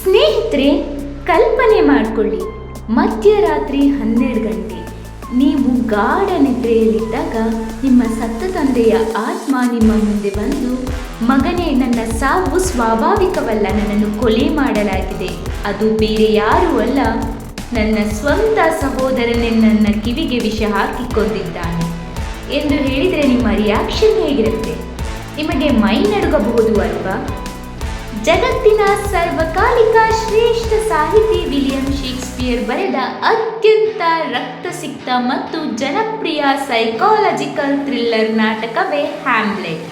ಸ್ನೇಹಿತರೆ, ಕಲ್ಪನೆ ಮಾಡಿಕೊಳ್ಳಿ, ಮಧ್ಯರಾತ್ರಿ 12 ಗಂಟೆ ನೀವು ಗಾಢ ನಿದ್ರೆಯಲ್ಲಿದ್ದಾಗ ನಿಮ್ಮ ಸತ್ತ ತಂದೆಯ ಆತ್ಮ ನಿಮ್ಮ ಮುಂದೆ ಬಂದು, ಮಗನೇ, ನನ್ನ ಸಾವು ಸ್ವಾಭಾವಿಕವಲ್ಲ, ನನ್ನನ್ನು ಕೊಲೆ ಮಾಡಲಾಗಿದೆ, ಅದು ಬೇರೆ ಯಾರೂ ಅಲ್ಲ, ನನ್ನ ಸ್ವಂತ ಸಹೋದರನೇ ನನ್ನ ಕಿವಿಗೆ ವಿಷ ಹಾಕಿಕೊಂಡಿದ್ದಾನೆ ಎಂದು ಹೇಳಿದರೆ ನಿಮ್ಮ ರಿಯಾಕ್ಷನ್ ಹೇಗಿರುತ್ತೆ? ನಿಮಗೆ ಮೈ ನಡುಗಬಹುದು ಅಲ್ವಾ? ಜಗತ್ತಿನ ಸರ್ವಕಾಲಿಕ ಶ್ರೇಷ್ಠ ಸಾಹಿತಿ ವಿಲಿಯಂ ಶೇಕ್ಸ್ಪಿಯರ್ ಬರೆದ ಅತ್ಯಂತ ರಕ್ತಸಿಕ್ತ ಮತ್ತು ಜನಪ್ರಿಯ ಸೈಕಾಲಜಿಕಲ್ ಥ್ರಿಲ್ಲರ್ ನಾಟಕವೇ ಹ್ಯಾಮ್ಲೆಟ್.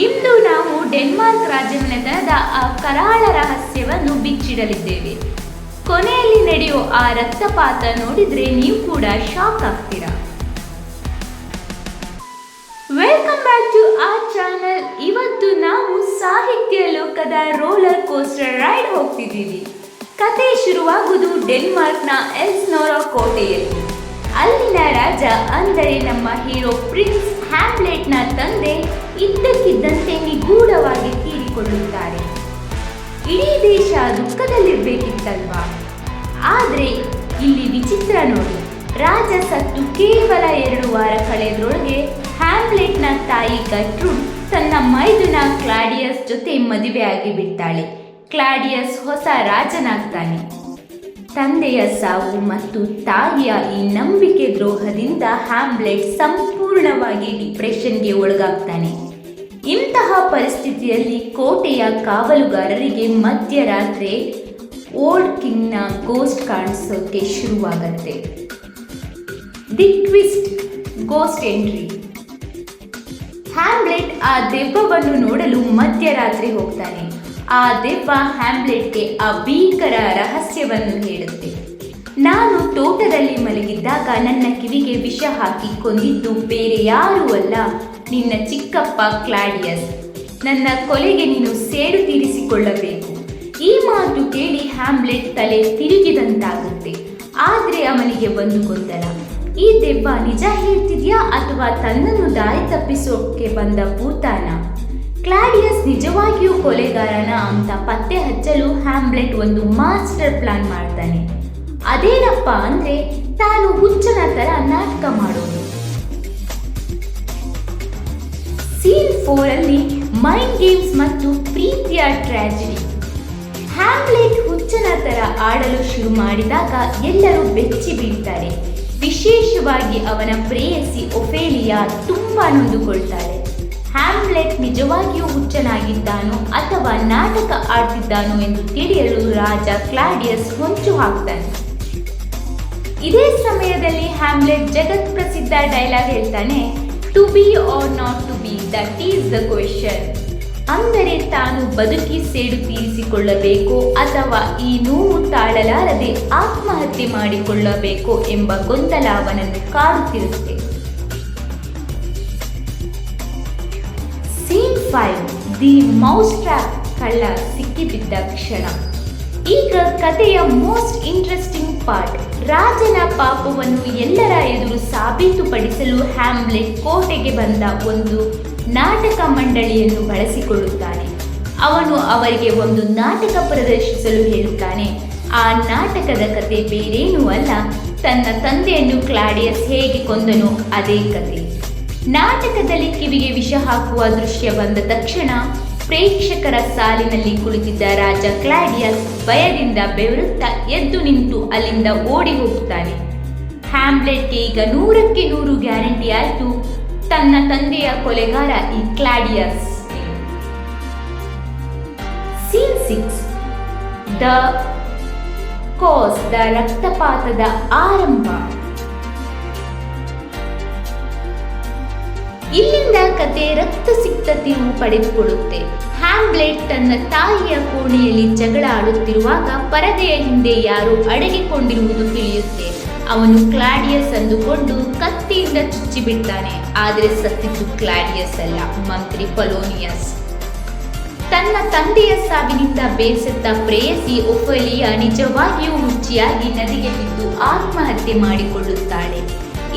ಇಂದು ನಾವು ಡೆನ್ಮಾರ್ಕ್ ರಾಜಮನೆತನದ ಆ ಕರಾಳ ರಹಸ್ಯವನ್ನು ಬಿಚ್ಚಿಡಲಿದ್ದೇವೆ. ಕೊನೆಯಲ್ಲಿ ನಡೆಯೋ ಆ ರಕ್ತಪಾತ ನೋಡಿದ್ರೆ ನೀವು ಕೂಡ ಶಾಕ್ ಆಗ್ತೀರಾ. Welcome back to our channel. ಇವತ್ತು ನಾವು ಸಾಹಿತ್ಯ ಲೋಕದ ರೋಲರ್ ಕೋಸ್ಟರ್ ರೈಡ್ ಹೋಗ್ತಿದ್ದೀವಿ. ಕತೆ ಶುರುವಾಗುವುದು ಡೆನ್ಮಾರ್ಕ್ನ ಎಲ್ಸ್ನೋರಾ ಕೋಟೆಯಲ್ಲಿ. ಅಲ್ಲಿನ ರಾಜ ಅಂದರೆ ನಮ್ಮ ಹೀರೋ ಪ್ರಿನ್ಸ್ ಹ್ಯಾಮ್ಲೆಟ್ನ ತಂದೆ ಇದ್ದಕ್ಕಿದ್ದಂತೆ ನಿಗೂಢವಾಗಿ ತೀರಿಕೊಳ್ಳುತ್ತಾರೆ. ಇಡೀ ದೇಶ ದುಃಖದಲ್ಲಿರ್ಬೇಕಿತ್ತಲ್ವಾ? ಆದರೆ ಇಲ್ಲಿ ವಿಚಿತ್ರ ನೋಡಿ, ರಾಜ ಸತ್ತು ಕೇವಲ 2 ವಾರ ಕಳೆದ್ರೊಳಗೆ ಹ್ಯಾಮ್ಲೆಟ್ನ ತಾಯಿ ಗಟ್ರುಡ್ ತನ್ನ ಮೈದುನ ಕ್ಲಾಡಿಯಸ್ ಜೊತೆ ಮದುವೆಯಾಗಿ ಬಿಡ್ತಾಳೆ. ಕ್ಲಾಡಿಯಸ್ ಹೊಸ ರಾಜನಾಗ್ತಾನೆ. ತಂದೆಯ ಸಾವು ಮತ್ತು ತಾಯಿಯ ಈ ನಂಬಿಕೆ ದ್ರೋಹದಿಂದ ಹ್ಯಾಮ್ಲೆಟ್ ಸಂಪೂರ್ಣವಾಗಿ ಡಿಪ್ರೆಷನ್ಗೆ ಒಳಗಾಗ್ತಾನೆ. ಇಂತಹ ಪರಿಸ್ಥಿತಿಯಲ್ಲಿ ಕೋಟೆಯ ಕಾವಲುಗಾರರಿಗೆ ಮಧ್ಯರಾತ್ರಿ ಓಲ್ಡ್ ಕಿಂಗ್ನ ಗೋಸ್ಟ್ ಕಾಣಿಸೋಕೆ ಶುರುವಾಗತ್ತೆ. The twist, ghost entry. Hamlet ಆ ದೆವ್ವವನ್ನು ನೋಡಲು ಮಧ್ಯರಾತ್ರಿ ಹೋಗ್ತಾನೆ. ಆ ದೆವ್ವ ಹ್ಯಾಮ್ಲೆಟ್ಗೆ ಆ ಭೀಕರ ರಹಸ್ಯವನ್ನು ಹೇಳುತ್ತೆ. ನಾನು ತೋಟದಲ್ಲಿ ಮಲಗಿದ್ದಾಗ ನನ್ನ ಕಿವಿಗೆ ವಿಷ ಹಾಕಿ ಕೊಂದಿದ್ದು ಬೇರೆ ಯಾರೂ ಅಲ್ಲ, ನಿನ್ನ ಚಿಕ್ಕಪ್ಪ ಕ್ಲಾಡಿಯಸ್. ನನ್ನ ಕೊಲೆಗೆ ನೀನು ಸೇಡು ತೀರಿಸಿಕೊಳ್ಳಬೇಕು. ಈ ಮಾತು ಕೇಳಿ ಹ್ಯಾಮ್ಲೆಟ್ ತಲೆ ತಿರುಗಿದಂತಾಗುತ್ತೆ. ಆದರೆ ಅವನಿಗೆ ಒಂದು ಗೊಂದಲ, ಈ ದೆವ್ವ ನಿಜ ಹೇಳ್ತಿದ್ಯಾ ಅಥವಾ ತನ್ನನ್ನು ದಾರಿ ತಪ್ಪಿಸೋಕೆ ಬಂದ ಭೂತಾನ? ಕ್ಲಾಡಿಯಸ್ ನಿಜವಾಗಿಯೂ ಕೊಲೆಗಾರನ ಅಂತ ಪತ್ತೆ ಹಚ್ಚಲು ಹ್ಯಾಮ್ಲೆಟ್ ಒಂದು ಮಾಸ್ಟರ್ ಪ್ಲಾನ್ ಮಾಡ್ತಾನೆ. ಅದೇನಪ್ಪ ಅಂದ್ರೆ ತಾನು ಹುಚ್ಚನ ತರ ನಾಟಕ ಮಾಡೋದು. ಸೀನ್ 4 ಅಲ್ಲಿ ಮೈಂಡ್ ಗೇಮ್ಸ್ ಮತ್ತು ಪ್ರೀತಿಯ ಟ್ರಾಜಿಡಿ. ಹ್ಯಾಮ್ಲೆಟ್ ಹುಚ್ಚನ ತರ ಆಡಲು ಶುರು ಮಾಡಿದಾಗ ಎಲ್ಲರೂ ಬೆಚ್ಚಿ ಬೀಳ್ತಾರೆ. ವಿಶೇಷವಾಗಿ ಅವನ ಪ್ರೇಯಸಿ ಒಫೇಲಿಯಾ ತುಂಬಾ ನೊಂದುಕೊಳ್ತಾಳೆ. ಹ್ಯಾಮ್ಲೆಟ್ ನಿಜವಾಗಿಯೂ ಹುಚ್ಚನಾಗಿದ್ದಾನೋ ಅಥವಾ ನಾಟಕ ಆಡ್ತಿದ್ದಾನೋ ಎಂದು ತಿಳಿಯಲು ರಾಜ ಕ್ಲಾಡಿಯಸ್ ಹೊಂಚು ಹಾಕ್ತಾನೆ. ಇದೇ ಸಮಯದಲ್ಲಿ ಹ್ಯಾಮ್ಲೆಟ್ ಜಗತ್ ಪ್ರಸಿದ್ಧ ಡೈಲಾಗ್ ಹೇಳ್ತಾನೆ, to be or not to be, that is the question. ಅಂದರೆ ತಾನು ಬದುಕಿ ಸೇಡು ತೀರಿಸಿಕೊಳ್ಳಬೇಕೋ ಅಥವಾ ಈ ನೋವು ತಾಳಲಾರದೆ ಆತ್ಮಹತ್ಯೆ ಮಾಡಿಕೊಳ್ಳಬೇಕೋ ಎಂಬ ಗೊಂದಲ ಅವನನ್ನು ಕಾಡುತ್ತಿರುತ್ತೆ. Scene 5, the mouse trap. ಕಳ್ಳ ಸಿಕ್ಕಿಬಿದ್ದ ಕ್ಷಣ. ಈಗ ಕಥೆಯ ಮೋಸ್ಟ್ ಇಂಟ್ರೆಸ್ಟಿಂಗ್ ಪಾರ್ಟ್. ರಾಜನ ಪಾಪವನ್ನು ಎಲ್ಲರ ಎದುರು ಸಾಬೀತುಪಡಿಸಲು ಹ್ಯಾಮ್ಲೆಟ್ ಕೋಟೆಗೆ ಬಂದ ಒಂದು ನಾಟಕ ಮಂಡಳಿಯನ್ನು ಬಳಸಿಕೊಳ್ಳುತ್ತಾನೆ. ಅವನು ಅವರಿಗೆ ಒಂದು ನಾಟಕ ಪ್ರದರ್ಶಿಸಲು ಹೇಳುತ್ತಾನೆ. ಆ ನಾಟಕದ ಕತೆ ಬೇರೇನೂ ಅಲ್ಲ, ತನ್ನ ತಂದೆಯನ್ನು ಕ್ಲಾಡಿಯಸ್ ಹೇಗೆ ಕೊಂದನೋ ಅದೇ ಕತೆ. ನಾಟಕದಲ್ಲಿ ಕಿವಿಗೆ ವಿಷ ಹಾಕುವ ದೃಶ್ಯ ಬಂದ ತಕ್ಷಣ ಪ್ರೇಕ್ಷಕರ ಸಾಲಿನಲ್ಲಿ ಕುಳಿತಿದ್ದ ರಾಜ ಕ್ಲಾಡಿಯಸ್ ಭಯದಿಂದ ಬೆವರುತ್ತಾ ಎದ್ದು ನಿಂತು ಅಲ್ಲಿಂದ ಓಡಿ ಹೋಗುತ್ತಾನೆ. ಹ್ಯಾಮ್ಲೆಟ್ಗೆ ಈಗ 100ಕ್ಕೆ 100 ಗ್ಯಾರಂಟಿ ಆಯಿತು, ತನ್ನ ತಂದೆಯ ಕೊಲೆಗಾರ ಈ Claudius. Scene 6, the cause, the ರಕ್ತಪಾತದ ಆರಂಭ. ಇಲ್ಲಿಂದ ಕತೆ ರಕ್ತಸಿಕ್ತ ತಿರುವು ಪಡೆದುಕೊಳ್ಳುತ್ತೆ. ಹ್ಯಾಮ್ಲೆಟ್ ತನ್ನ ತಾಯಿಯ ಕೋಣೆಯಲ್ಲಿ ಜಗಳ ಆಡುತ್ತಿರುವಾಗ ಪರದೆಯ ಹಿಂದೆ ಯಾರೋ ಅಡಗಿಕೊಂಡಿರುವುದು ತಿಳಿಯುತ್ತೆ. ಅವನು ಕ್ಲಾಡಿಯಸ್ ಅಂದುಕೊಂಡು ಕತ್ತಿಯಿಂದ ಚುಚ್ಚಿಬಿಡ್ತಾನೆ. ಆದರೆ ಸತ್ತಿದ್ದು ಕ್ಲಾಡಿಯಸ್ ಅಲ್ಲ, ಮಂತ್ರಿ ಪೊಲೋನಿಯಸ್. ತನ್ನ ತಂದೆಯ ಸಾವಿನಿಂದ ಬೇಸತ್ತ ಪ್ರೇಯಸಿ ಒಫೆಲಿಯಾ ನಿಜವಾಗಿಯೂ ಹುಚ್ಚಿಯಾಗಿ ನದಿಗೆ ಬಿದ್ದು ಆತ್ಮಹತ್ಯೆ ಮಾಡಿಕೊಳ್ಳುತ್ತಾಳೆ.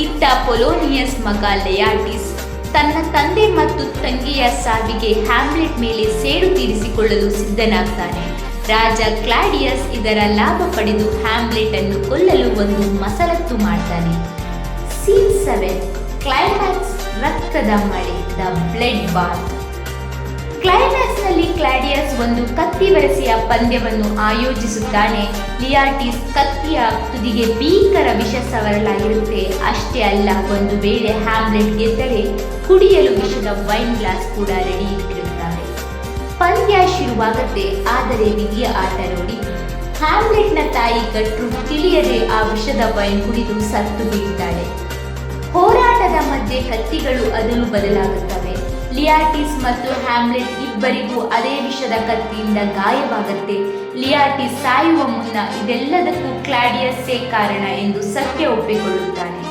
ಇತ್ತ ಪೊಲೋನಿಯಸ್ ಮಗ ಲೆಯಾಟಿಸ್ ತನ್ನ ತಂದೆ ಮತ್ತು ತಂಗಿಯ ಸಾವಿಗೆ ಹ್ಯಾಮ್ಲೆಟ್ ಮೇಲೆ ಸೇಡು ತೀರಿಸಿಕೊಳ್ಳಲು ಸಿದ್ಧನಾಗ್ತಾನೆ. ರಾಜ ಕ್ಲಾಡಿಯಸ್ ಇದರ ಲಾಭ ಪಡೆದು ಹ್ಯಾಮ್ಲೆಟ್ ಅನ್ನು ಕೊಲ್ಲಲು ಒಂದು ಮಸಲತ್ತು ಮಾಡ್ತಾನೆ. ಸೀನ್ 7 ಕ್ಲೈಮ್ಯಾಕ್ಸ್ ರಕ್ತದ ಮಳೆ ದ ಬ್ಲಡ್ ಬಾತ್. ಕ್ಲೈಮ್ಯಾಕ್ಸ್ ನಲ್ಲಿ ಕ್ಲಾಡಿಯಸ್ ಒಂದು ಕತ್ತಿ ಬರಸೆಯ ಪಂದ್ಯವನ್ನು ಆಯೋಜಿಸುತ್ತಾನೆ. ಲಿಯಾಟಿಸ್ ಕತ್ತಿಯ ತುದಿಗೆ ಭೀಕರ ವಿಷ ಸವರಲಾಗಿರುತ್ತೆ. ಅಷ್ಟೇ ಅಲ್ಲ, ಒಂದು ವೇಳೆ ಹ್ಯಾಮ್ಲೆಟ್ ಗೆದ್ದರೆ ಕುಡಿಯಲು ವಿಷದ ವೈನ್ ಗ್ಲಾಸ್ ಕೂಡ ರೆಡಿ ಇಟ್ಟಿರುತ್ತಾರೆ. ಪಂದ್ಯ ಶುರುವಾಗುತ್ತೆ. ಆದರೆ ವಿಧಿಯ ಆಟ ನೋಡಿ, ಹ್ಯಾಮ್ಲೆಟ್ನ ತಾಯಿ ಗಟ್ರು ತಿಳಿಯದೆ ಆ ವಿಷದ ವೈನ್ ಕುಡಿದು ಸತ್ತು ಬೀಳ್ತಾಳೆ. ಹೋರಾಟದ ಮಧ್ಯೆ ಕತ್ತಿಗಳು ಅದಲು ಬದಲಾಗುತ್ತವೆ. ಲಿಯಾಟಿಸ್ ಮತ್ತು ಹ್ಯಾಮ್ಲೆಟ್ ಇಬ್ಬರಿಗೂ ಅದೇ ವಿಷದ ಕತ್ತಿಯಿಂದ ಗಾಯವಾಗುತ್ತೆ. ಲಿಯಾಟಿಸ್ ಸಾಯುವ ಮುನ್ನ ಇದೆಲ್ಲದಕ್ಕೂ ಕ್ಲಾಡಿಯಸ್ಸೇ ಕಾರಣ ಎಂದು ಸತ್ಯ ಒಪ್ಪಿಕೊಳ್ಳುತ್ತಾನೆ.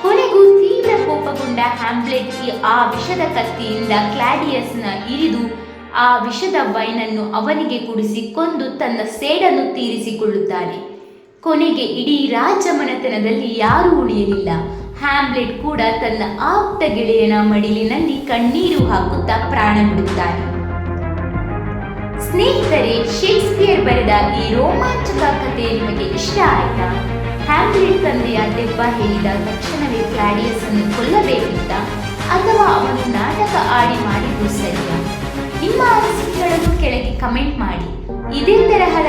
ಕೊನೆಗೂ ತೀವ್ರ ಕೋಪಗೊಂಡ ಹ್ಯಾಮ್ಲೆಟ್ ಆ ವಿಷದ ಕತ್ತಿಯಿಂದ ಕ್ಲಾಡಿಯಸ್ನ ಇರಿದು ಆ ವಿಷದ ವೈನನ್ನು ಅವನಿಗೆ ಕುಡಿಸಿ ಕೊಂದು ತನ್ನ ಸೇಡನ್ನು ತೀರಿಸಿಕೊಳ್ಳುತ್ತಾನೆ. ಕೊನೆಗೆ ಇಡೀ ರಾಜಮನೆತನದಲ್ಲಿ ಯಾರೂ ಉಳಿಯಲಿಲ್ಲ. ಹ್ಯಾಮ್ಲೆಟ್ ಕೂಡ ತನ್ನ ಆಪ್ತ ಗೆಳೆಯನ ಮಡಿಲಿನಲ್ಲಿ ಕಣ್ಣೀರು ಹಾಕುತ್ತಾ ಪ್ರಾಣ ಬಿಡುತ್ತಾನೆ. ಸ್ನೇಹಿತರೆ, ಶೇಕ್ಸ್ಪಿಯರ್ ಬರೆದ ಈ ರೋಮಾಂಚಕ ಕಥೆ ನಿಮಗೆ ಇಷ್ಟ ಆಯ್ತಾ? ಹ್ಯಾಮ್ಲೆಟ್ ತಂದೆಯ ದೆವ್ವ ಹೇಳಿದ ತಕ್ಷಣವೇ ಕ್ಲಾಡಿಯಸ್ ಅನ್ನು ಕೊಲ್ಲಬೇಕಿತ್ತ, ಅಥವಾ ಅವನು ನಾಟಕ ಆಡಿ ಮಾಡಿದ್ದು ಸರಿಯಾ? ನಿಮ್ಮ ಅನಿಸಿಕೆಗಳನ್ನು ಕೆಳಗೆ ಕಮೆಂಟ್ ಮಾಡಿ. ಇದೇ ತರಹದ